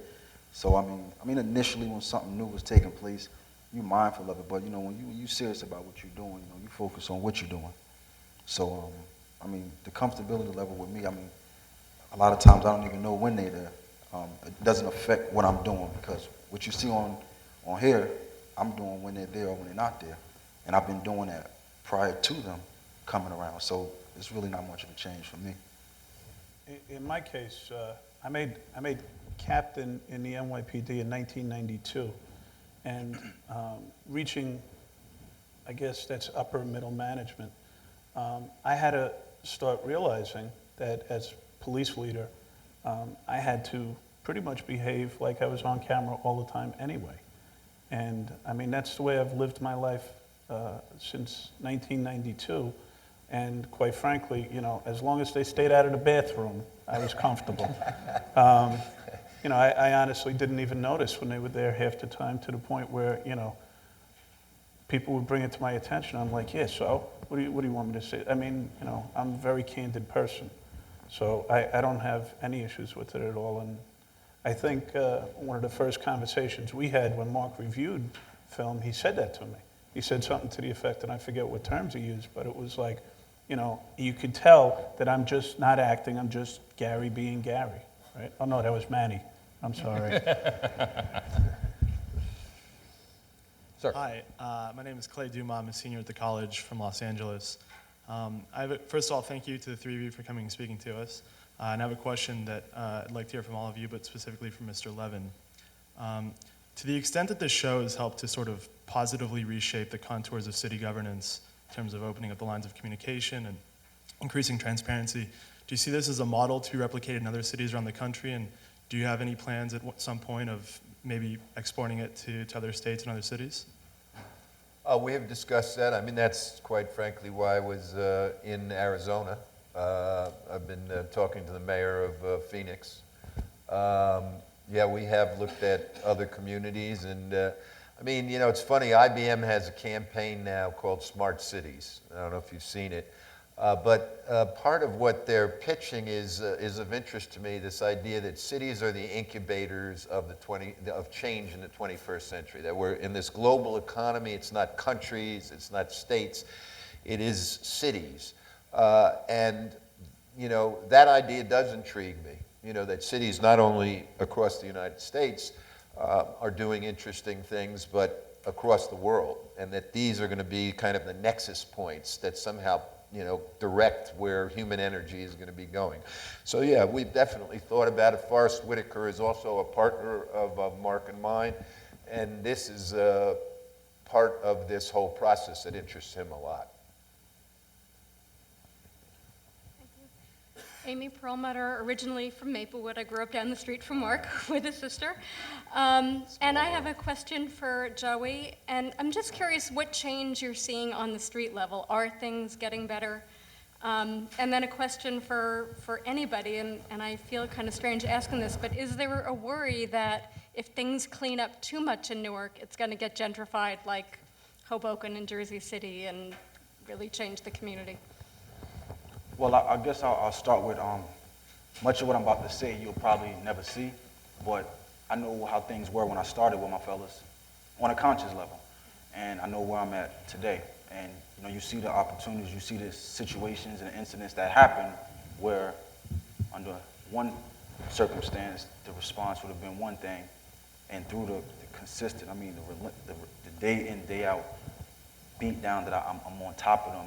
So initially when something new was taking place, you're mindful of it. But when you're serious about what you're doing, you focus on what you're doing. So the comfortability level with me, a lot of times I don't even know when they're there. It doesn't affect what I'm doing, because what you see on here, I'm doing when they're there or when they're not there, and I've been doing that prior to them coming around. So it's really not much of a change for me. In my case, I made captain in the NYPD in 1992, and reaching, I guess that's upper middle management, I had to start realizing that as police leader, I had to pretty much behave like I was on camera all the time anyway. And that's the way I've lived my life since 1992. And quite frankly, as long as they stayed out of the bathroom, I was comfortable. I honestly didn't even notice when they were there half the time, to the point where, people would bring it to my attention. I'm like, yeah, so what do you want me to say? I mean, I'm a very candid person, so I don't have any issues with it at all. And I think one of the first conversations we had when Mark reviewed film, he said that to me. He said something to the effect, and I forget what terms he used, but it was like, you could tell that I'm just not acting, I'm just Gary being Gary, right? Oh no, that was Manny. I'm sorry. Sir. Hi, my name is Clay Duma. I'm a senior at the college from Los Angeles. First of all, thank you to the three of you for coming and speaking to us. And I have a question that I'd like to hear from all of you, but specifically from Mr. Levin. To the extent that this show has helped to sort of positively reshape the contours of city governance in terms of opening up the lines of communication and increasing transparency, do you see this as a model to be replicated in other cities around the country? And do you have any plans at some point of maybe exporting it to other states and other cities? We have discussed that. I mean, that's quite frankly why I was in Arizona. I've been talking to the mayor of Phoenix. Yeah, we have looked at other communities, and I mean, it's funny, IBM has a campaign now called Smart Cities. I don't know if you've seen it. But part of what they're pitching is of interest to me, this idea that cities are the incubators of change in the 21st century, that we're in this global economy. It's not countries, it's not states, it is cities. And that idea does intrigue me, that cities not only across the United States are doing interesting things, but across the world, and that these are going to be kind of the nexus points that somehow direct where human energy is going to be going. So yeah, we've definitely thought about it. Forrest Whitaker is also a partner of Mark and mine, and this is part of this whole process that interests him a lot. Amy Perlmutter, originally from Maplewood. I grew up down the street from Mark with a sister. And I have a question for Jiwe, and I'm just curious what change you're seeing on the street level. Are things getting better? And then a question for anybody, and I feel kind of strange asking this, but is there a worry that if things clean up too much in Newark, it's going to get gentrified like Hoboken and Jersey City and really change the community? Well, I guess I'll start with much of what I'm about to say you'll probably never see, but I know how things were when I started with my fellas on a conscious level, and I know where I'm at today. And you see the opportunities, you see the situations and incidents that happen where under one circumstance the response would have been one thing, and through the consistent, the day in, day out beat down that I'm on top of them,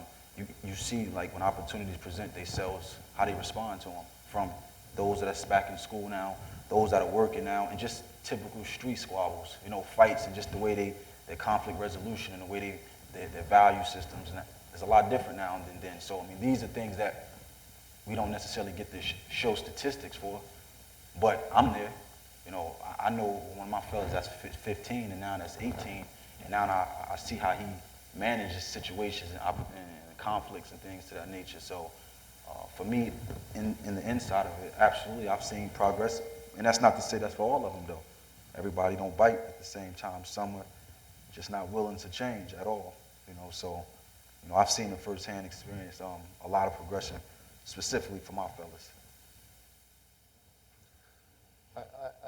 you see, like, when opportunities present themselves, how they respond to them, from those that's back in school now, those that are working now, and just typical street squabbles, fights, and just the way their conflict resolution and the way their value systems, and it's a lot different now than then. So, these are things that we don't necessarily get to show statistics for, but I'm there. I know one of my fellas that's 15 and now that's 18, and now I see how he manages situations and conflicts and things to that nature. So for me, in the inside of it, absolutely, I've seen progress. And that's not to say that's for all of them, though. Everybody don't bite at the same time. Some are just not willing to change at all. So I've seen a firsthand experience, a lot of progression, specifically for my fellas.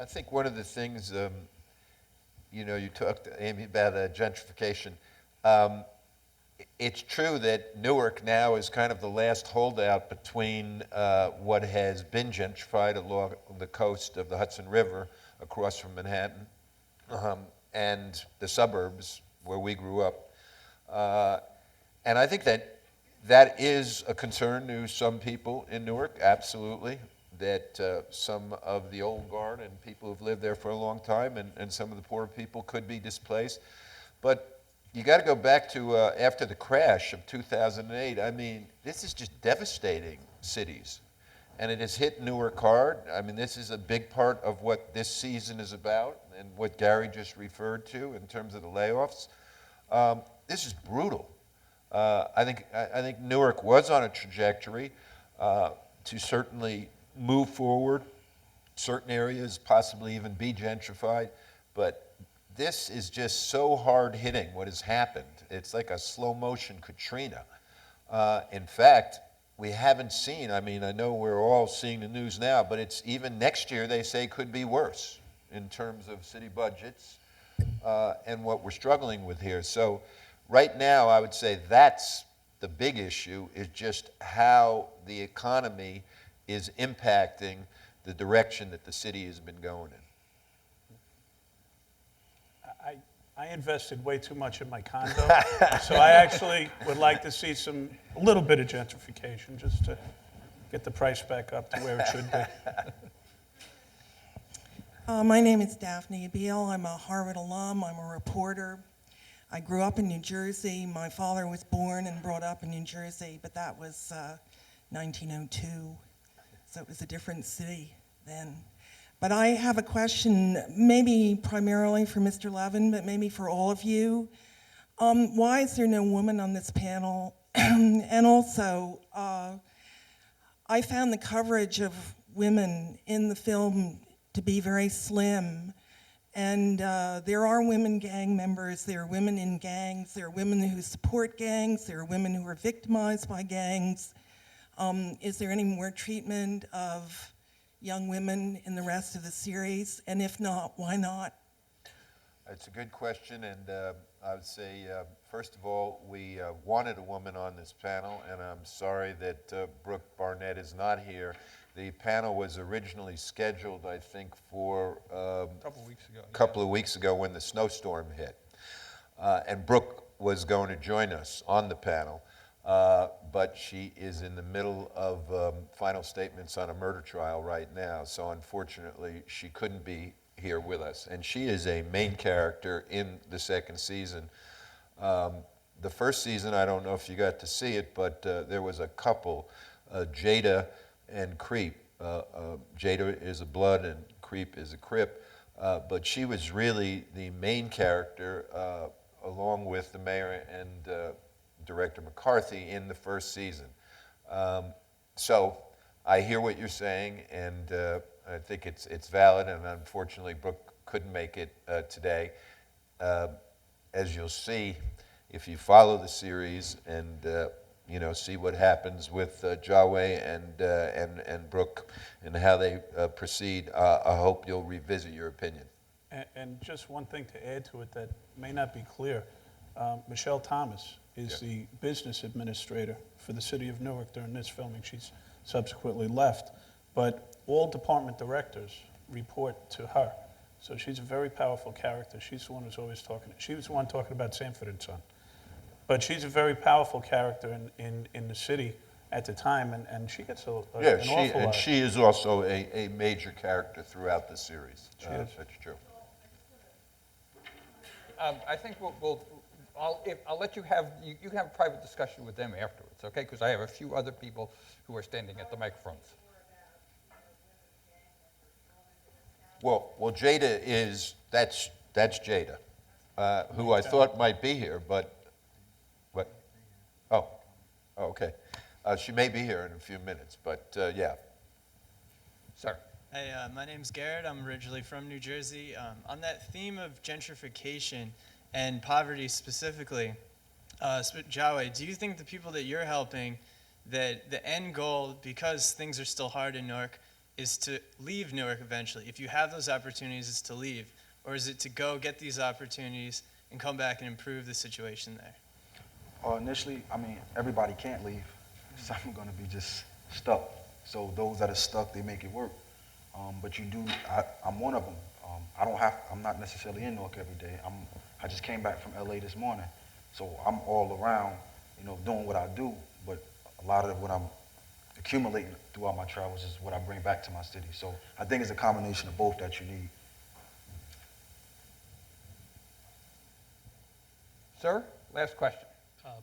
I think one of the things, you talked, Amy, about gentrification. It's true that Newark now is kind of the last holdout between what has been gentrified along the coast of the Hudson River across from Manhattan and the suburbs where we grew up. And I think that is a concern to some people in Newark, absolutely, that some of the old guard and people who've lived there for a long time and some of the poor people could be displaced. But you got to go back to after the crash of 2008. This is just devastating cities. And it has hit Newark hard. This is a big part of what this season is about and what Gary just referred to in terms of the layoffs. This is brutal. I think Newark was on a trajectory to certainly move forward, certain areas possibly even be gentrified, but this is just so hard-hitting what has happened. It's like a slow-motion Katrina. In fact, we haven't seen, I mean, I know we're all seeing the news now, but it's even next year they say could be worse in terms of city budgets and what we're struggling with here. So right now, I would say that's the big issue, is just how the economy is impacting the direction that the city has been going in. I invested way too much in my condo, so I actually would like to see a little bit of gentrification just to get the price back up to where it should be. My name is Daphne Beale. I'm a Harvard alum. I'm a reporter. I grew up in New Jersey. My father was born and brought up in New Jersey, but that was 1902, so it was a different city then. But I have a question, maybe primarily for Mr. Levin, but maybe for all of you. Why is there no woman on this panel? And also, I found the coverage of women in the film to be very slim. And there are women gang members, there are women in gangs, there are women who support gangs, there are women who are victimized by gangs. Is there any more treatment of young women in the rest of the series? And if not, why not? It's a good question, and I would say, first of all, we wanted a woman on this panel, and I'm sorry that Brooke Barnett is not here. The panel was originally scheduled, I think, for a couple of weeks ago when the snowstorm hit. And Brooke was going to join us on the panel, but she is in the middle of final statements on a murder trial right now, so unfortunately she couldn't be here with us. And she is a main character in the second season. The first season, I don't know if you got to see it, but there was a couple, Jada and Creep. Jada is a Blood and Creep is a Crip, but she was really the main character along with the mayor and Director McCarthy in the first season. So I hear what you're saying, and I think it's valid, and unfortunately Brooke couldn't make it today. As you'll see, if you follow the series and see what happens with Jiwe and Brooke and how they proceed, I hope you'll revisit your opinion. And just one thing to add to it that may not be clear, Michelle Thomas is the business administrator for the city of Newark during this filming. She's subsequently left, but all department directors report to her. So she's a very powerful character. She's the one who's always talking. She was the one talking about Sanford and Son. But she's a very powerful character in the city at the time, and she gets an awful lot. She is also a major character throughout the series. That's true. I think I'll let you have a private discussion with them afterwards, okay? Because I have a few other people who are standing at the microphones. Well, Jada that's Jada, who I thought might be here, but what? Oh, okay. She may be here in a few minutes, but yeah. Sir. Hey, my name's Garrett. I'm originally from New Jersey. On that theme of gentrification and poverty specifically, Jiwe, do you think the people that you're helping, that the end goal, because things are still hard in Newark, is to leave Newark eventually? If you have those opportunities, it's to leave. Or is it to go get these opportunities and come back and improve the situation there? Initially, I mean, everybody can't leave. Some are going to be just stuck. So those that are stuck, they make it work. But you do, I'm one of them. I'm not necessarily in Newark every day. I just came back from LA this morning. So I'm all around, doing what I do, but a lot of what I'm accumulating throughout my travels is what I bring back to my city. So I think it's a combination of both that you need. Sir, last question.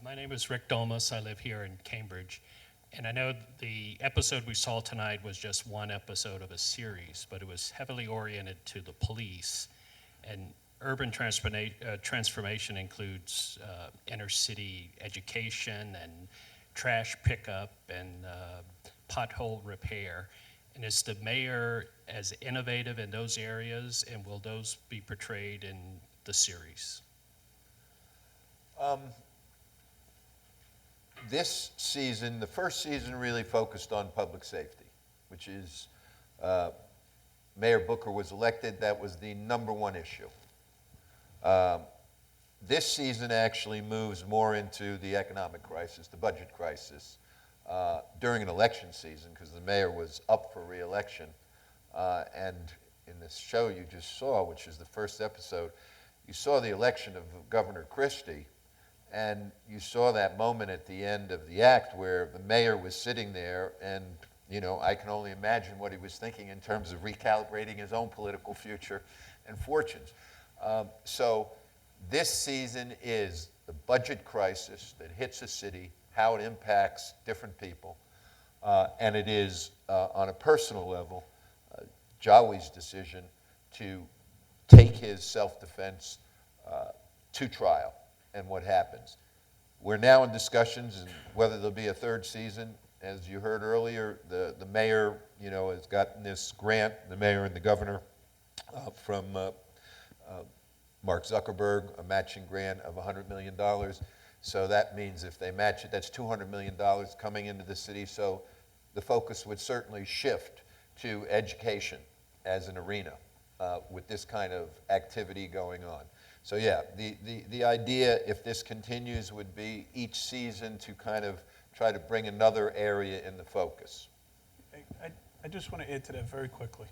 My name is Rick Domas. I live here in Cambridge. And I know the episode we saw tonight was just one episode of a series, but it was heavily oriented to the police. And urban transformation includes inner city education and trash pickup and pothole repair. And is the mayor as innovative in those areas, and will those be portrayed in the series? This season, the first season really focused on public safety, which is, Mayor Booker was elected, that was the #1 issue. This season actually moves more into the economic crisis, the budget crisis, during an election season, because the mayor was up for re-election. And in this show you just saw, which is the first episode, you saw the election of Governor Christie, and you saw that moment at the end of the act where the mayor was sitting there, and you know, I can only imagine what he was thinking in terms of recalibrating his own political future and fortunes. So this season is the budget crisis that hits a city, how it impacts different people, and it is, on a personal level, Jiwe's decision to take his self-defense to trial and what happens. We're now in discussions and whether there'll be a third season. As you heard earlier, the mayor, you know, has gotten this grant, the mayor and the governor, from Mark Zuckerberg, a matching grant of $100 million. So that means if they match it, that's $200 million coming into the city. So the focus would certainly shift to education as an arena with this kind of activity going on. So yeah, the idea, if this continues, would be each season to kind of try to bring another area in the focus. I just want to add to that very quickly.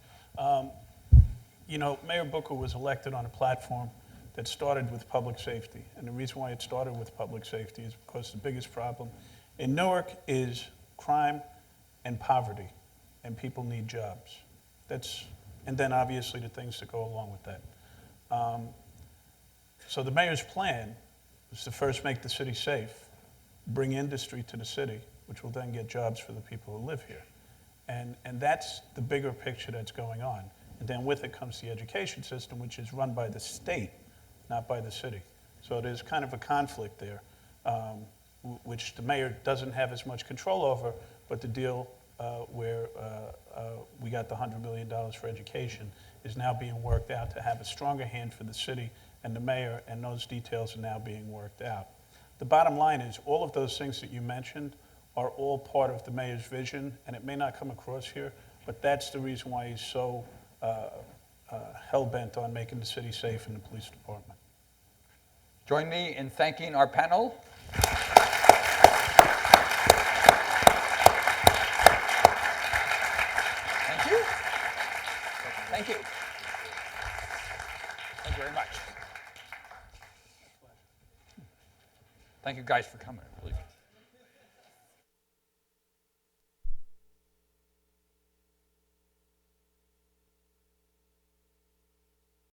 You know, Mayor Booker was elected on a platform that started with public safety. And the reason why it started with public safety is because the biggest problem in Newark is crime and poverty, and people need jobs. And then obviously the things that go along with that. So the mayor's plan was to first make the city safe, bring industry to the city, which will then get jobs for the people who live here. And that's the bigger picture that's going on. And then with it comes the education system, which is run by the state, not by the city. So there's kind of a conflict there, which the mayor doesn't have as much control over, but the deal where we got the $100 million for education is now being worked out to have a stronger hand for the city and the mayor, and those details are now being worked out. The bottom line is all of those things that you mentioned are all part of the mayor's vision, and it may not come across here, but that's the reason why he's so hell-bent on making the city safe and the police department. Join me in thanking our panel. Thank you. Thank you. Thank you very much. Thank you guys for coming. I really